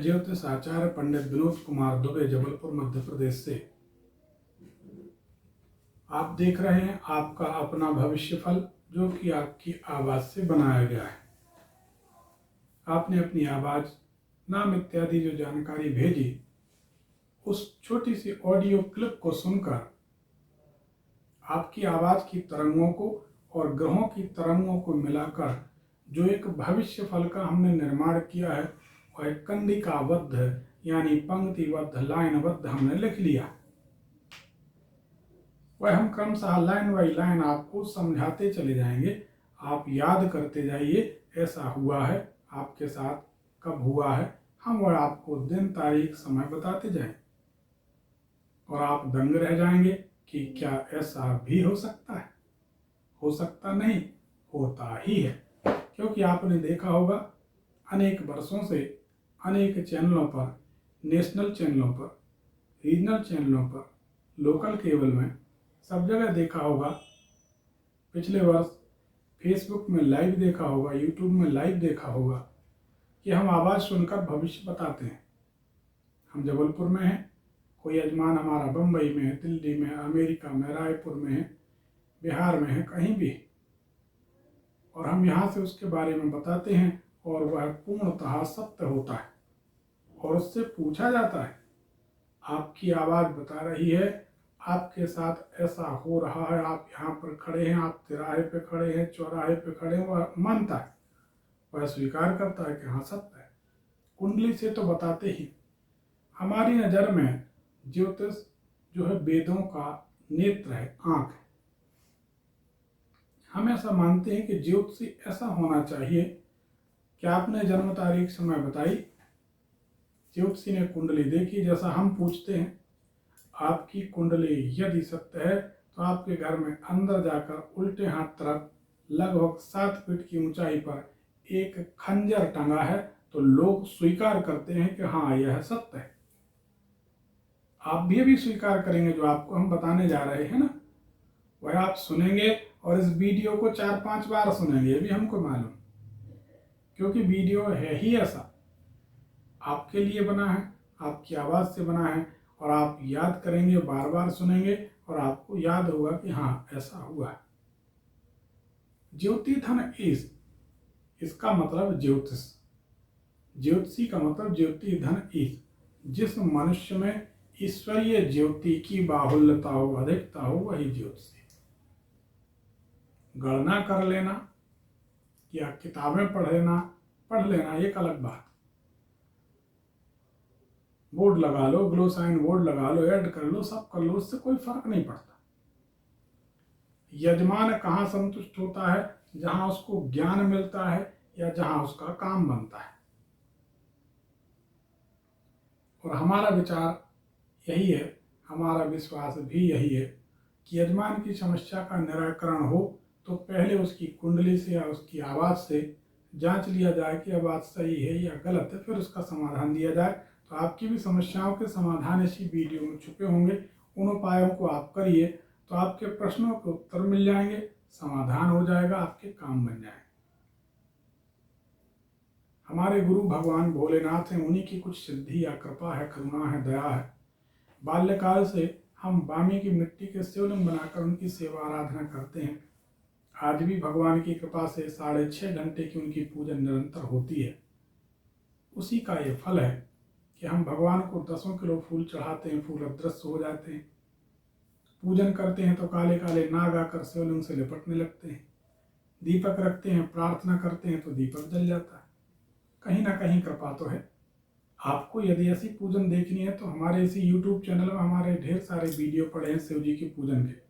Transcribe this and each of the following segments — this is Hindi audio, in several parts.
मैं ज्योतिष आचार्य पंडित विनोद कुमार दुबे, जबलपुर मध्य प्रदेश से। आप देख रहे हैं आपका अपना भविष्य फल, जो कि आपकी आवाज से बनाया गया है। आपने अपनी आवाज, नाम इत्यादि जो जानकारी भेजी, उस छोटी सी ऑडियो क्लिप को सुनकर आपकी आवाज की तरंगों को और ग्रहों की तरंगों को मिलाकर जो एक भविष्य फल का हमने निर्माण किया है, वह कंडिकाबद्ध यानी पंक्तिबद्ध, लाइनबद्ध हमने लिख लिया। वह हम क्रमशः लाइन बाई लाइन आपको समझाते चले जाएंगे। आप याद करते जाइए, ऐसा हुआ है आपके साथ, कब हुआ है, हम वह आपको दिन, तारीख, समय बताते जाएं और आप दंग रह जाएंगे कि क्या ऐसा भी हो सकता है। हो सकता नहीं, होता ही है। क्योंकि आपने देखा होगा अनेक वर्षों से अनेक चैनलों पर, नेशनल चैनलों पर, रीजनल चैनलों पर, लोकल केबल में, सब जगह देखा होगा। पिछले वर्ष फेसबुक में लाइव देखा होगा, यूट्यूब में लाइव देखा होगा कि हम आवाज़ सुनकर भविष्य बताते हैं। हम जबलपुर में हैं, कोई यजमान हमारा बम्बई में है, दिल्ली में, अमेरिका में, रायपुर में है, बिहार में है, कहीं भी, और हम यहाँ से उसके बारे में बताते हैं और वह पूर्णतः सत्य होता है। और उससे पूछा जाता है, आपकी आवाज़ बता रही है, आपके साथ ऐसा हो रहा है, आप यहाँ पर खड़े हैं, आप तिराहे पे खड़े हैं, चौराहे पे खड़े हैं, वह मानता है, वह स्वीकार करता है कि हाँ सत्य है। कुंडली से तो बताते ही। हमारी नज़र में ज्योतिष जो है वेदों का नेत्र है, आँख है। हम ऐसा मानते हैं कि ज्योतिषी ऐसा होना चाहिए कि आपने जन्म तारीख, समय बताई, ज्योतिषी ने कुंडली देखी, जैसा हम पूछते हैं आपकी कुंडली यदि सत्य है तो आपके घर में अंदर जाकर उल्टे हाथ तरफ लगभग 7 फीट की ऊंचाई पर एक खंजर टंगा है, तो लोग स्वीकार करते हैं कि हाँ यह सत्य है। आप भी अभी स्वीकार करेंगे जो आपको हम बताने जा रहे हैं ना, वह आप सुनेंगे और इस वीडियो को 4-5 बार सुनेंगे, ये भी हमको मालूम, क्योंकि वीडियो है ही ऐसा, आपके लिए बना है, आपकी आवाज़ से बना है, और आप याद करेंगे, बार बार सुनेंगे और आपको याद होगा कि हाँ ऐसा हुआ है। ज्योति धन ईश, इसका मतलब ज्योतिष, ज्योतिषी का मतलब ज्योति धन ईश। जिस मनुष्य में ईश्वरीय ज्योति की बाहुल्यता हो, अधिकता हो, वही ज्योतिषी। गणना कर लेना या किताबें पढ़ लेना एक अलग बात। बोर्ड लगा लो, ग्लो साइन बोर्ड लगा लो, ऐड कर लो, सब कर लो, उससे कोई फर्क नहीं पड़ता। यजमान कहाँ संतुष्ट होता है? जहां उसको ज्ञान मिलता है या जहां उसका काम बनता है। और हमारा विचार यही है, हमारा विश्वास भी यही है कि यजमान की समस्या का निराकरण हो तो पहले उसकी कुंडली से या उसकी आवाज़ से जांच लिया जाए कि आवाज़ सही है या गलत है, फिर उसका समाधान दिया जाए। तो आपकी भी समस्याओं के समाधान इसी वीडियो में छुपे होंगे। उन उपायों को आप करिए तो आपके प्रश्नों के उत्तर मिल जाएंगे, समाधान हो जाएगा, आपके काम बन जाएंगे। हमारे गुरु भगवान भोलेनाथ हैं, उन्हीं की कुछ सिद्धि या कृपा है, करुणा है, दया है। बाल्यकाल से हम बामी की मिट्टी के शिवलिंग बनाकर उनकी सेवा आराधना करते हैं। आज भी भगवान की कृपा से 6.5 घंटे की उनकी पूजन निरंतर होती है। उसी का ये फल है कि हम भगवान को 10 किलो फूल चढ़ाते हैं, फूल अदृश्य हो जाते हैं। पूजन करते हैं तो काले काले नाग आकर शिवलिंग से लिपटने लगते हैं। दीपक रखते हैं, प्रार्थना करते हैं तो दीपक जल जाता है। कहीं ना कहीं कृपा तो है। आपको यदि ऐसी पूजन देखनी है तो हमारे इसी यूट्यूब चैनल में हमारे ढेर सारे वीडियो पड़े हैं शिव जी की पूजन के।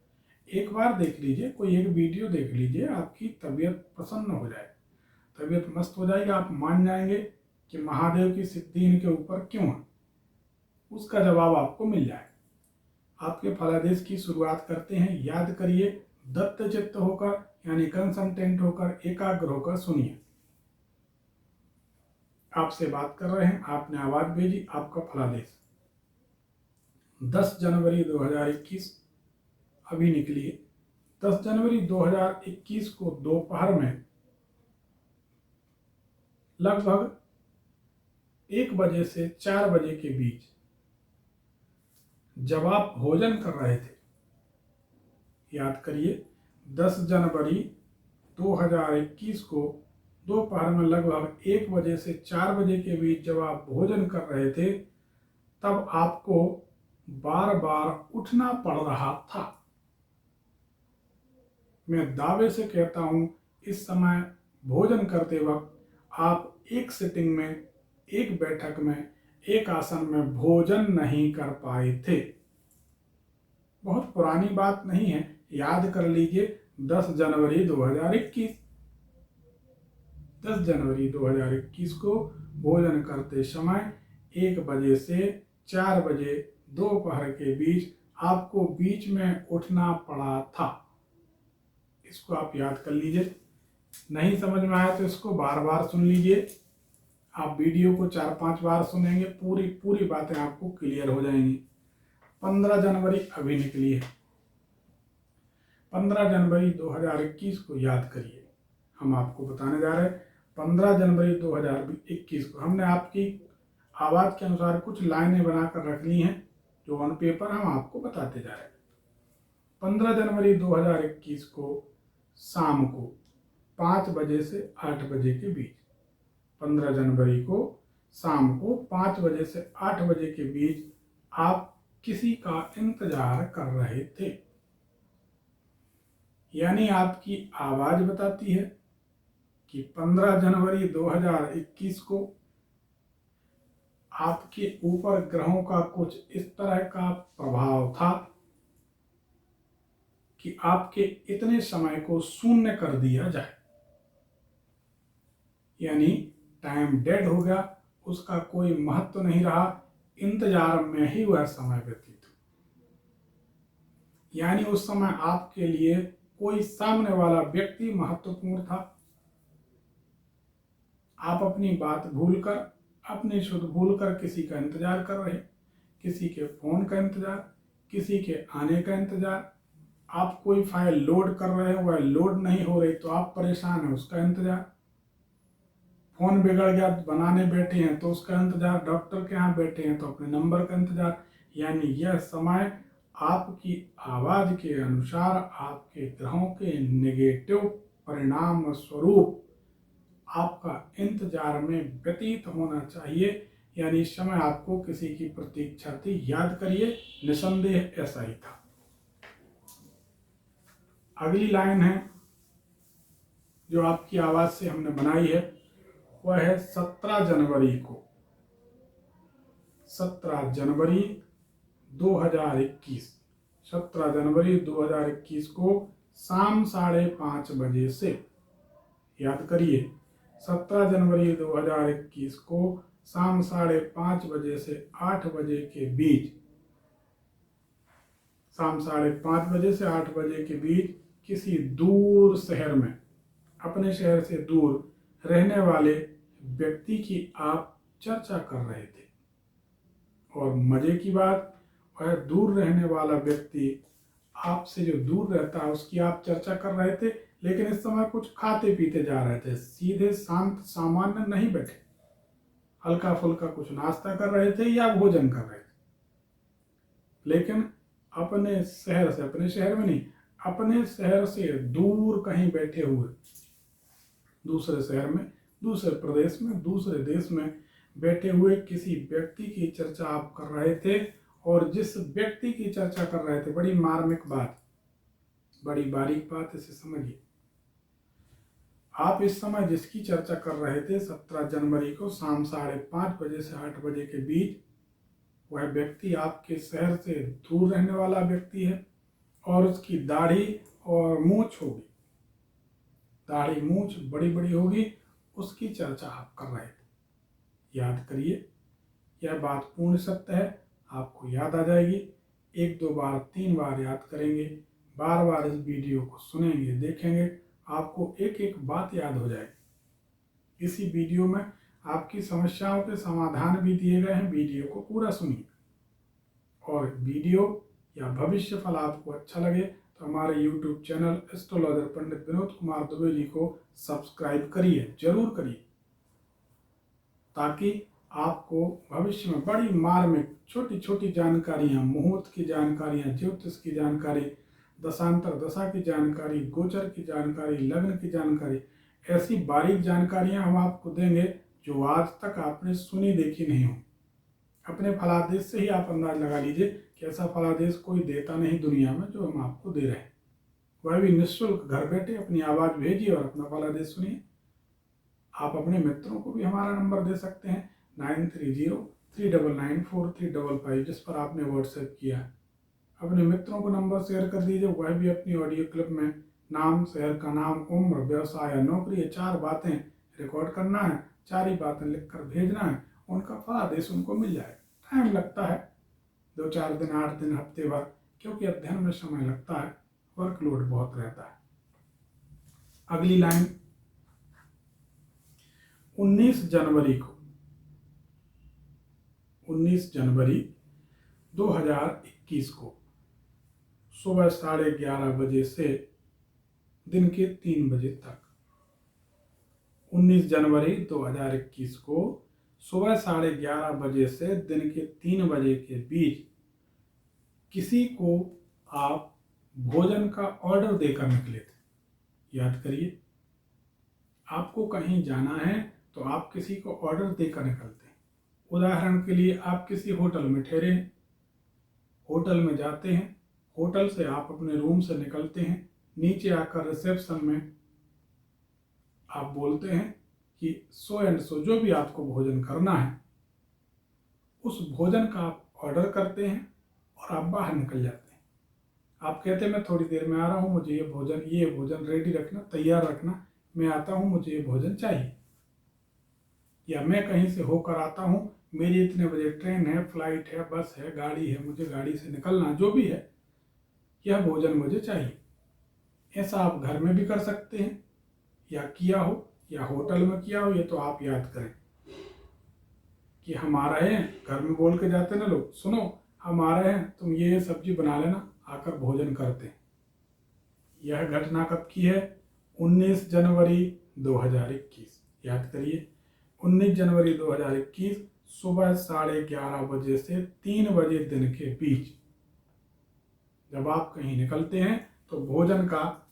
एक बार देख लीजिए, कोई एक वीडियो देख लीजिए, आपकी तबीयत प्रसन्न हो जाए, तबीयत मस्त हो जाएगी। आप मान जाएंगे कि महादेव की सिद्धि इनके ऊपर क्यों है, उसका जवाब आपको मिल जाए। आपके फलादेश की शुरुआत करते हैं। याद करिए, दत्त चित्त होकर यानी कंसंटेंट होकर, एकाग्र होकर सुनिए। आपसे बात कर रहे हैं, आपने आवाज भेजी, आपका फलादेश 10 जनवरी 2021 अभी निकली है। 10 जनवरी 2021 को दोपहर में लगभग 1 बजे से 4 बजे के बीच जब आप भोजन कर रहे थे, याद करिए 10 जनवरी 2021 को दोपहर में लगभग 1 बजे से 4 बजे के बीच जब आप भोजन कर रहे थे, तब आपको बार बार उठना पड़ रहा था। मैं दावे से कहता हूं, इस समय भोजन करते वक्त आप एक सिटिंग में, एक बैठक में, एक आसन में भोजन नहीं कर पाए थे। बहुत पुरानी बात नहीं है, याद कर लीजिए 10 जनवरी 2021। 10 जनवरी 2021 को भोजन करते समय 1 बजे से 4 बजे दोपहर के बीच आपको बीच में उठना पड़ा था। इसको आप याद कर लीजिए। नहीं समझ में आया तो इसको बार बार सुन लीजिए। आप वीडियो को 4-5 बार सुनेंगे, पूरी बातें आपको क्लियर हो जाएंगी। 15 जनवरी अभी निकली है। 15 जनवरी 2021 को याद करिए। हम आपको बताने जा रहे हैं 15 जनवरी 2021 को हमने आपकी आवाज़ के अनुसार कुछ लाइनें बनाकर रख ली हैं, जो ऑन पेपर हम आपको बताते जा रहे हैं। 15 जनवरी 2021 को शाम को 5 बजे से 8 बजे के बीच, 15 जनवरी को शाम को 5 बजे से 8 बजे के बीच आप किसी का इंतजार कर रहे थे। यानी आपकी आवाज बताती है कि 15 जनवरी 2021 को आपके ऊपर ग्रहों का कुछ इस तरह का प्रभाव था कि आपके इतने समय को शून्य कर दिया जाए। यानी टाइम डेड हो गया, उसका कोई महत्व नहीं रहा, इंतजार में ही वह समय व्यतीत हो। यानी उस समय आपके लिए कोई सामने वाला व्यक्ति महत्वपूर्ण था। आप अपनी बात भूलकर, अपनी शुद्ध भूलकर किसी का इंतजार कर रहे, किसी के फोन का इंतजार, किसी के आने का इंतजार। आप कोई फाइल लोड कर रहे हो, वह लोड नहीं हो रही तो आप परेशान हैं, उसका इंतजार। फोन बिगड़ गया, बनाने बैठे हैं तो उसका इंतजार। डॉक्टर के यहाँ बैठे हैं तो अपने नंबर का इंतजार। यानी यह समय आपकी आवाज के अनुसार आपके ग्रहों के नेगेटिव परिणाम स्वरूप आपका इंतजार में व्यतीत होना चाहिए। यानी इस समय आपको किसी की प्रतीक्षा थी। याद करिए, निसंदेह ऐसा ही था। अगली लाइन है जो आपकी आवाज से हमने बनाई है, वह है 17 जनवरी को। 17 जनवरी 2021, 17 जनवरी 2021 को शाम 5:30 बजे से, याद करिए 17 जनवरी 2021 को शाम 5:30 बजे से 8 बजे के बीच, शाम 5:30 बजे से 8 बजे के बीच किसी दूर शहर में, अपने शहर से दूर रहने वाले व्यक्ति की आप चर्चा कर रहे थे। और मजे की बात, वह दूर रहने वाला व्यक्ति आपसे जो दूर रहता है उसकी आप चर्चा कर रहे थे, लेकिन इस समय कुछ खाते पीते जा रहे थे, सीधे शांत सामान्य नहीं बैठे, हल्का फुल्का कुछ नाश्ता कर रहे थे या भोजन कर रहे थे। लेकिन अपने शहर से, अपने शहर में नहीं, अपने शहर से दूर कहीं बैठे हुए, दूसरे शहर में, दूसरे प्रदेश में, दूसरे देश में बैठे हुए किसी व्यक्ति की चर्चा आप कर रहे थे। और जिस व्यक्ति की चर्चा कर रहे थे, बड़ी मार्मिक बात, बड़ी बारीक बात, इसे समझिए। आप इस समय जिसकी चर्चा कर रहे थे 17 जनवरी को शाम 5:30 बजे से 8 बजे के बीच, वह व्यक्ति आपके शहर से दूर रहने वाला व्यक्ति है और उसकी दाढ़ी और मूछ होगी, दाढ़ी मूछ बड़ी बड़ी होगी, उसकी चर्चा आप कर रहे थे। याद करिए, यह बात पूर्ण सत्य है, आपको याद आ जाएगी। 1, 2 बार, 3 बार याद करेंगे, बार बार इस वीडियो को सुनेंगे, देखेंगे, आपको एक एक बात याद हो जाएगी। इसी वीडियो में आपकी समस्याओं के समाधान भी दिए गए हैं, वीडियो को पूरा सुनिए। और वीडियो या भविष्य फल आपको अच्छा लगे तो हमारे YouTube चैनल एस्ट्रोलॉजर पंडित विनोद कुमार दुबे जी को सब्सक्राइब करिए, जरूर करिए, ताकि आपको भविष्य में बड़ी मार्मिक छोटी छोटी जानकारियां, मुहूर्त की जानकारियां, ज्योतिष की जानकारी, दशांतर दशा की जानकारी, गोचर की जानकारी, लग्न की जानकारी, ऐसी बारीक जानकारियां हम आपको देंगे जो आज तक आपने सुनी देखी नहीं हो। अपने फलादेश से ही आप अंदाज लगा लीजिए कि ऐसा फलादेश कोई देता नहीं दुनिया में जो हम आपको दे रहे हैं। वह भी निःशुल्क घर बैठे अपनी आवाज़ भेजिए और अपना फलादेश सुनिए। आप अपने मित्रों को भी हमारा नंबर दे सकते हैं 9303994355, जिस पर आपने व्हाट्सएप किया है। अपने मित्रों को नंबर शेयर कर दीजिए, वह भी अपनी ऑडियो क्लिप में नाम, शहर का नाम, उम्र, व्यवसाय या नौकरी, ये 4 बातें रिकॉर्ड करना है, 4 ही बातें लिखकर भेजना है, उनका फलादेश उनको मिल जाएगा। टाइम लगता है 2-4 दिन, 8 दिन, हफ्ते भर, क्योंकि अध्ययन में समय लगता है, वर्कलोड बहुत रहता है। अगली लाइन 19 जनवरी 2021 को सुबह 11:30 बजे से दिन के 3 बजे तक। 19 जनवरी 2021 को सुबह 11:30 बजे से दिन के 3 बजे के बीच किसी को आप भोजन का ऑर्डर देकर निकले थे। याद करिए, आपको कहीं जाना है तो आप किसी को ऑर्डर देकर निकलते हैं। उदाहरण के लिए, आप किसी होटल में ठहरे हैं, होटल में जाते हैं, होटल से आप अपने रूम से निकलते हैं, नीचे आकर रिसेप्शन में आप बोलते हैं कि सो एंड सो, जो भी आपको भोजन करना है उस भोजन का आप ऑर्डर करते हैं और आप बाहर निकल जाते हैं। आप कहते हैं मैं थोड़ी देर में आ रहा हूँ, मुझे ये भोजन रेडी रखना, तैयार रखना, मैं आता हूँ, मुझे ये भोजन चाहिए। या मैं कहीं से होकर आता हूँ, मेरी इतने बजे ट्रेन है, फ्लाइट है, बस है, गाड़ी है, मुझे गाड़ी से निकलना, जो भी है, यह भोजन मुझे चाहिए। ऐसा आप घर में भी कर सकते हैं, या किया हो, या होटल में किया हो। ये तो आप याद करें कि हम आ रहे हैं, घर में बोल के जाते ना लोग, सुनो हम आ रहे हैं, तुम ये सब्जी बना लेना, आकर भोजन करते हैं। यह घटना कब की है? 19 जनवरी 2021। याद करिए, 19 जनवरी 2021 सुबह 11:30 बजे से 3 बजे दिन के बीच जब आप कहीं निकलते हैं तो भोजन का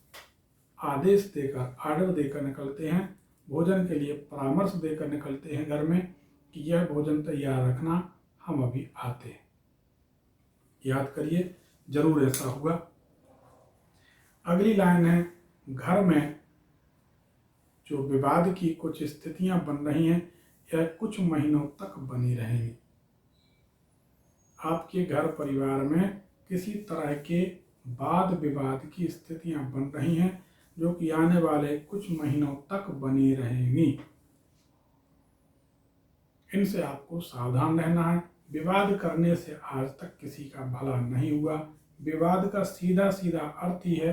आदेश देकर, ऑर्डर देकर निकलते हैं, भोजन के लिए परामर्श देकर निकलते हैं घर में कि यह भोजन तैयार रखना, हम अभी आते हैं। याद करिए, जरूर ऐसा हुआ। अगली लाइन है, घर में जो विवाद की कुछ स्थितियां बन रही हैं, यह कुछ महीनों तक बनी रहेंगी। आपके घर परिवार में किसी तरह के वाद विवाद की स्थितियां बन रही हैं जो कि आने वाले कुछ महीनों तक बनी रहेंगी। इनसे आपको सावधान रहना है। विवाद करने से आज तक किसी का भला नहीं हुआ। विवाद का सीधा सीधा अर्थ ही है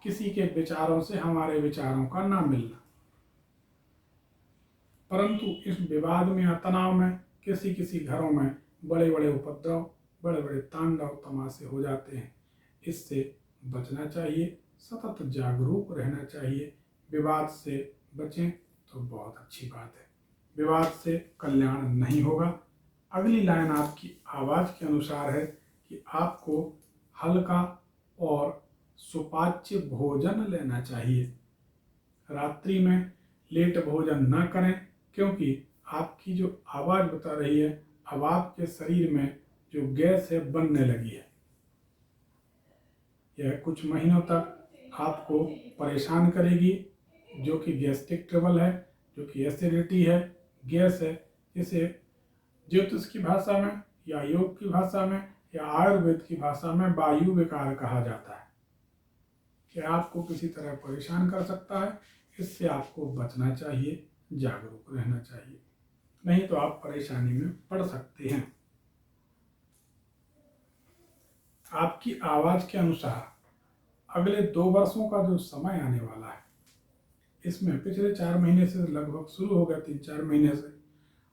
किसी के विचारों से हमारे विचारों का ना मिलना। परंतु इस विवाद में या तनाव में किसी किसी घरों में बड़े बड़े उपद्रव, बड़े बड़े तांडव तमाशे हो जाते हैं। इससे बचना चाहिए, सतत जागरूक रहना चाहिए। विवाद से बचें तो बहुत अच्छी बात है। विवाद से कल्याण नहीं होगा। अगली लाइन आपकी आवाज़ के अनुसार है कि आपको हल्का और सुपाच्य भोजन लेना चाहिए। रात्रि में लेट भोजन न करें, क्योंकि आपकी जो आवाज़ बता रही है, अब आपके शरीर में जो गैस है बनने लगी है। यह कुछ महीनों तक आपको परेशान करेगी, जो कि गैस्ट्रिक ट्रबल है, जो कि एसिडिटी है, गैस है, जिसे ज्योतिष की भाषा में या योग की भाषा में या आयुर्वेद की भाषा में वायु विकार कहा जाता है। यह आपको किसी तरह परेशान कर सकता है। इससे आपको बचना चाहिए, जागरूक रहना चाहिए, नहीं तो आप परेशानी में पड़ सकते हैं। आपकी आवाज़ के अनुसार अगले 2 वर्षों का जो समय आने वाला है, इसमें पिछले 4 महीने से लगभग शुरू हो गया, 3-4 महीने से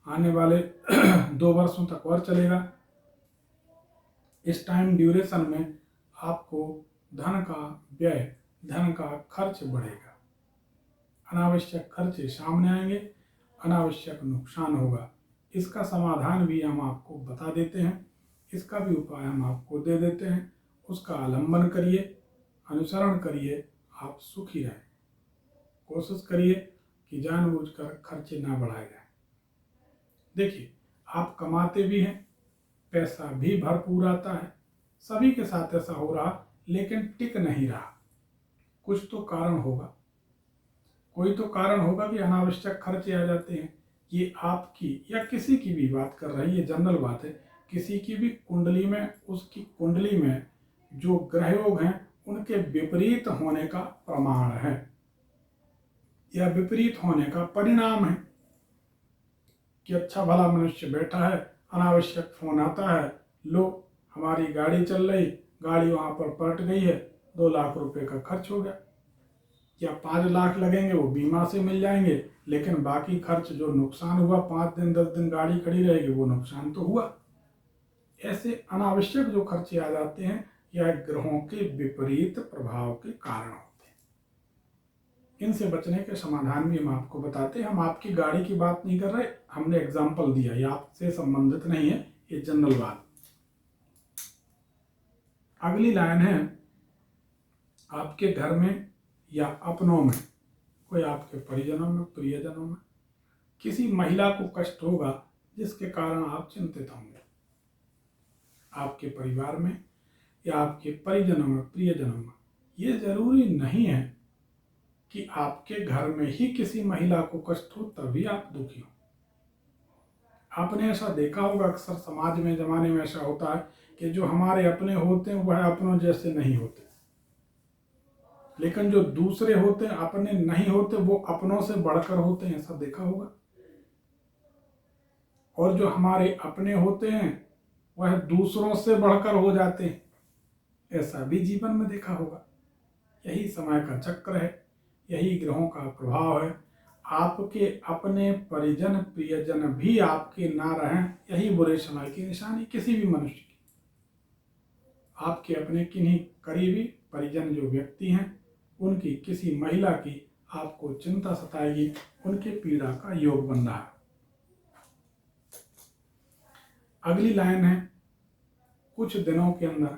आने वाले 2 वर्षों तक और चलेगा। इस टाइम ड्यूरेशन में आपको धन का व्यय, धन का खर्च बढ़ेगा, अनावश्यक खर्चे सामने आएंगे, अनावश्यक नुकसान होगा। इसका समाधान भी हम आपको बता देते हैं, इसका भी उपाय हम आपको दे देते हैं। उसका अवलंबन करिए, अनुसरण करिए, आप सुखी रहें। कोशिश करिए कि जानबूझकर खर्चे ना बढ़ाए जाए। देखिए, आप कमाते भी हैं, पैसा भी भरपूर आता है, सभी के साथ ऐसा हो रहा, लेकिन टिक नहीं रहा। कुछ तो कारण होगा, कोई तो कारण होगा कि अनावश्यक खर्चे आ जाते हैं। ये आपकी या किसी की भी बात कर रही है, जनरल बात है, किसी की भी कुंडली में, उसकी कुंडली में जो ग्रह योग हैं उनके विपरीत होने का प्रमाण है या विपरीत होने का परिणाम है कि अच्छा भला मनुष्य बैठा है, अनावश्यक फोन आता है, लो हमारी गाड़ी चल रही, गाड़ी वहां पर पलट गई है, 2 लाख रुपए का खर्च हो गया, या 5 लाख लगेंगे वो बीमा से मिल जाएंगे, लेकिन बाकी खर्च जो नुकसान हुआ, 5 दिन 10 दिन गाड़ी खड़ी रहेगी, वो नुकसान तो हुआ। ऐसे अनावश्यक जो खर्चे आ जाते हैं यह ग्रहों के विपरीत प्रभाव के कारण होते हैं। इनसे बचने के समाधान भी हम आपको बताते हैं। हम आपकी गाड़ी की बात नहीं कर रहे, हमने एग्जाम्पल दिया, ये आपसे संबंधित नहीं है, ये जनरल बात। अगली लाइन है, आपके घर में या अपनों में, कोई आपके परिजनों में, प्रियजनों में किसी महिला को कष्ट होगा जिसके कारण आप चिंतित होंगे। आपके परिवार में या आपके परिजनों में, प्रियजनों में, ये जरूरी नहीं है कि आपके घर में ही किसी महिला को कष्ट हो तभी आप दुखी हो। आपने ऐसा देखा होगा, अक्सर समाज में, जमाने में ऐसा होता है कि जो हमारे अपने होते हैं वह अपनों जैसे नहीं होते, लेकिन जो दूसरे होते हैं, अपने नहीं होते, वो अपनों से बढ़कर होते हैं, ऐसा देखा होगा। और जो हमारे अपने होते हैं वह दूसरों से बढ़कर हो जाते हैं, ऐसा भी जीवन में देखा होगा। यही समय का चक्र है, यही ग्रहों का प्रभाव है। आपके अपने परिजन प्रियजन भी आपके ना रहें, यही बुरे समय की निशानी किसी भी मनुष्य की। आपके अपने किन्हीं करीबी परिजन जो व्यक्ति हैं, उनकी किसी महिला की आपको चिंता सताएगी, उनके पीड़ा का योग बन रहा है। अगली लाइन है, कुछ दिनों के अंदर,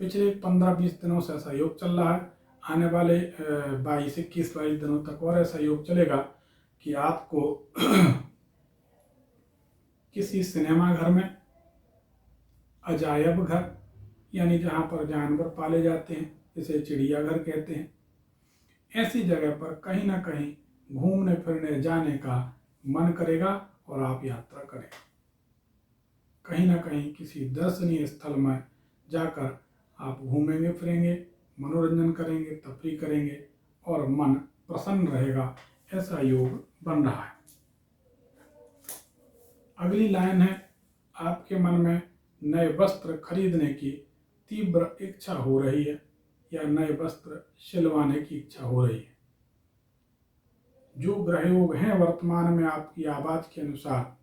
पिछले 15-20 दिनों से ऐसा योग चल रहा है, आने वाले 21-22 दिनों तक और ऐसा योग चलेगा कि आपको किसी सिनेमा घर में, अजायब घर यानी जहाँ पर जानवर पाले जाते हैं, जिसे चिड़ियाघर कहते हैं, ऐसी जगह पर कहीं ना कहीं घूमने फिरने जाने का मन करेगा और आप यात्रा करें। कहीं ना कहीं किसी दर्शनीय स्थल में जाकर आप घूमेंगे फिरेंगे, मनोरंजन करेंगे, तफरीह करेंगे और मन प्रसन्न रहेगा, ऐसा योग बन रहा है। अगली लाइन है, आपके मन में नए वस्त्र खरीदने की तीव्र इच्छा हो रही है या नए वस्त्र सिलवाने की इच्छा हो रही है। जो ग्रहयोग हैं वर्तमान में आपकी आवाज के अनुसार,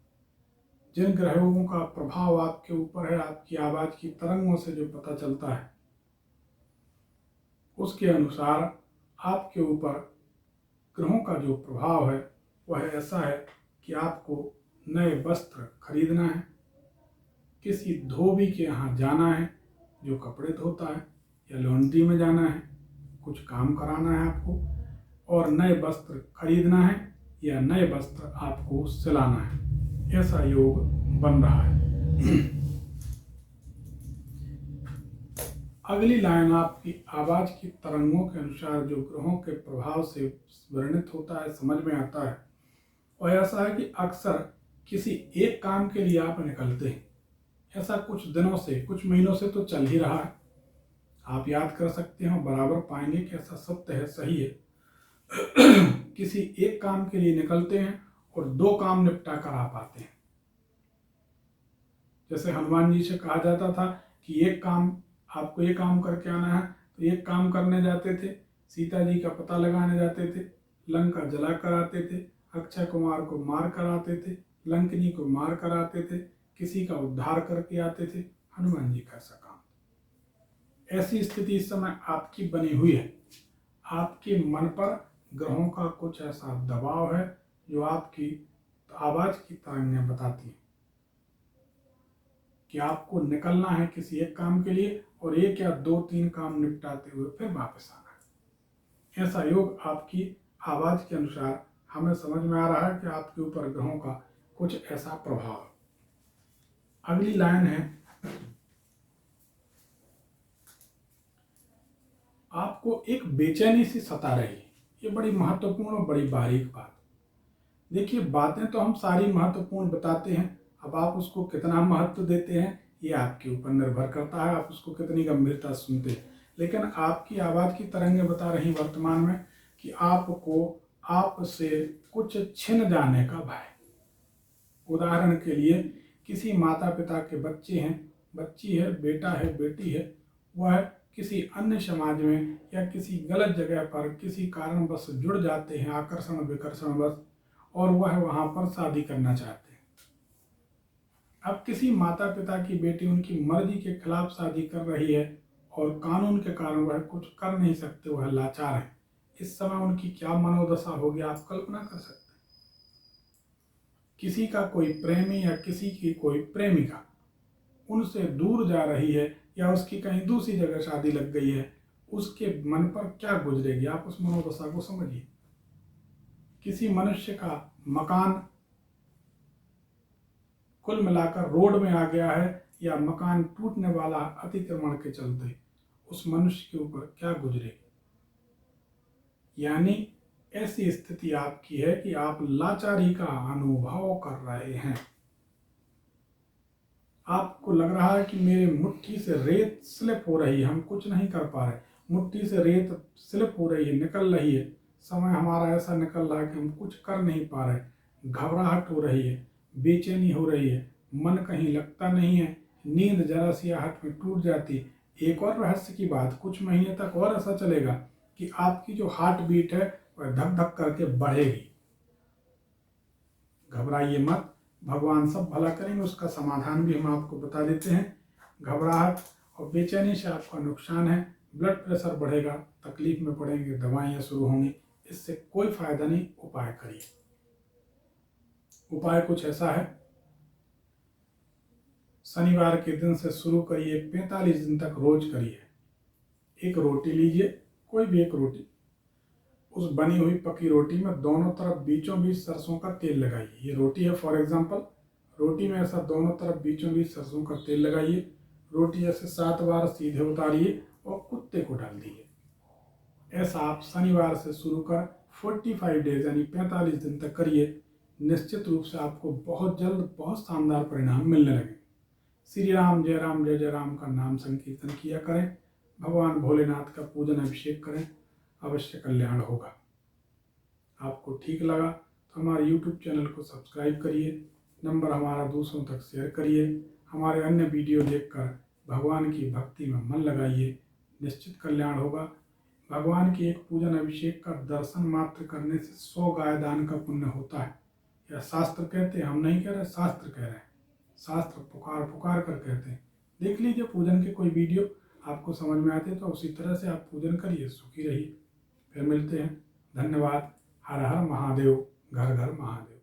जिन ग्रहों का प्रभाव आपके ऊपर है, आपकी आवाज की तरंगों से जो पता चलता है, उसके अनुसार आपके ऊपर ग्रहों का जो प्रभाव है वह ऐसा है कि आपको नए वस्त्र खरीदना है, किसी धोबी के यहाँ जाना है जो कपड़े धोता है, या लॉन्ड्री में जाना है, कुछ काम कराना है आपको, और नए वस्त्र खरीदना है या नए वस्त्र आपको सिलाना है, ऐसा योग बन रहा है। अगली लाइन आपकी आवाज की तरंगों के अनुसार जो ग्रहों के प्रभाव से वर्णित होता है, समझ में आता है, और ऐसा है कि अक्सर किसी एक काम के लिए आप निकलते हैं। ऐसा कुछ दिनों से, कुछ महीनों से तो चल ही रहा है। आप याद कर सकते हो, बराबर पाएंगे कि ऐसा सत्य है, सही है। किसी एक काम के लिए निकलते हैं और 2 काम निपटा कर आप आते हैं। जैसे हनुमान जी से कहा जाता था कि एक काम, आपको ये काम करके आना है, तो एक काम करने जाते थे, सीता जी का पता लगाने जाते थे, लंका जला कर आते थे, अक्षय कुमार को मार कर आते थे, लंकिनी को मार कर आते थे, किसी का उद्धार करके आते थे। हनुमान जी का ऐसा काम। ऐसी स्थिति इस समय आपकी बनी हुई है। आपके मन पर ग्रहों का कुछ ऐसा दबाव है जो आपकी तो आवाज़ की तरंगें बताती हैं कि आपको निकलना है किसी एक काम के लिए और एक या दो तीन काम निपटाते हुए फिर वापस आना है। ऐसा योग आपकी आवाज़ के अनुसार हमें समझ में आ रहा है कि आपके ऊपर ग्रहों का कुछ ऐसा प्रभाव है। अगली लाइन है, आपको एक बेचैनी सी सता रही है। ये बड़ी महत्वपूर्ण और बड़ी बारीक बात। देखिए, बातें तो हम सारी महत्वपूर्ण बताते हैं, अब आप उसको कितना महत्व देते हैं ये आपके ऊपर निर्भर करता है, आप उसको कितनी गंभीरता से सुनते हैं। लेकिन आपकी आवाज़ की तरंगें बता रही वर्तमान में कि आपको आपसे कुछ छिन जाने का भय। उदाहरण के लिए, किसी माता पिता के बच्चे हैं, बच्ची है, बेटा है, बेटी है, वह किसी अन्य समाज में या किसी गलत जगह पर किसी कारणवश जुड़ जाते हैं, आकर्षण विकर्षणवश, और वह वहाँ पर शादी करना चाहते हैं। अब किसी माता पिता की बेटी उनकी मर्जी के खिलाफ शादी कर रही है और कानून के कारण वह कुछ कर नहीं सकते, वह लाचार है। इस समय उनकी क्या मनोदशा होगी आप कल्पना कर सकते हैं। किसी का कोई प्रेमी या किसी की कोई प्रेमिका उनसे दूर जा रही है या उसकी कहीं दूसरी जगह शादी लग गई है, उसके मन पर क्या गुजरेगी, आप उस मनोदशा को समझिए। किसी मनुष्य का मकान कुल मिलाकर रोड में आ गया है या मकान टूटने वाला अतिक्रमण के चलते, उस मनुष्य के ऊपर क्या गुजरेगी। यानी ऐसी स्थिति आपकी है कि आप लाचारी का अनुभव कर रहे हैं। आपको लग रहा है कि मेरे मुट्ठी से रेत स्लिप हो रही है, हम कुछ नहीं कर पा रहे, मुट्ठी से रेत स्लिप हो रही है, निकल रही है, समय हमारा ऐसा निकल रहा है कि हम कुछ कर नहीं पा रहे, घबराहट हो रही है, बेचैनी हो रही है, मन कहीं लगता नहीं है, नींद जरा सी आहट में टूट जाती है। एक और रहस्य की बात, कुछ महीने तक और ऐसा चलेगा कि आपकी जो हार्ट बीट है वह धक धक करके बढ़ेगी। घबराइए मत, भगवान सब भला करेंगे, उसका समाधान भी हम आपको बता देते हैं। घबराहट और बेचैनी से आपका नुकसान है, ब्लड प्रेशर बढ़ेगा, तकलीफ में पड़ेंगे, दवाइयाँ शुरू होंगी, इससे कोई फायदा नहीं। उपाय करिए। उपाय कुछ ऐसा है, शनिवार के दिन से शुरू करिए, 45 दिन तक रोज करिए। एक रोटी लीजिए, कोई भी एक रोटी, उस बनी हुई पकी रोटी में दोनों तरफ बीचों बीच सरसों का तेल लगाइए। ये रोटी है फॉर एग्जांपल, रोटी में ऐसा दोनों तरफ बीचों बीच सरसों का तेल लगाइए, रोटी ऐसे 7 बार सीधे उतारिए और कुत्ते को डाल दीजिए। ऐसा आप शनिवार से शुरू कर 45 डेज यानी 45 दिन तक करिए। निश्चित रूप से आपको बहुत जल्द बहुत शानदार परिणाम मिलने लगे। श्री राम जय राम जय जय राम का नाम संकीर्तन किया करें, भगवान भोलेनाथ का पूजन अभिषेक करें, अवश्य कल्याण होगा। आपको ठीक लगा तो हमारे YouTube चैनल को सब्सक्राइब करिए, नंबर हमारा दूसरों तक शेयर करिए, हमारे अन्य वीडियो देखकर भगवान की भक्ति में मन लगाइए, निश्चित कल्याण होगा। भगवान की एक पूजन अभिषेक का दर्शन मात्र करने से 100 गाय दान का पुण्य होता है। यह शास्त्र कहते हैं, हम नहीं कह रहे, शास्त्र कह रहे हैं। शास्त्र पुकार पुकार कर कहते हैं। देख लीजिए पूजन के कोई वीडियो, आपको समझ में आते तो उसी तरह से आप पूजन करिए, सुखी रहिए। फिर मिलते हैं, धन्यवाद। हर हर महादेव, घर घर महादेव।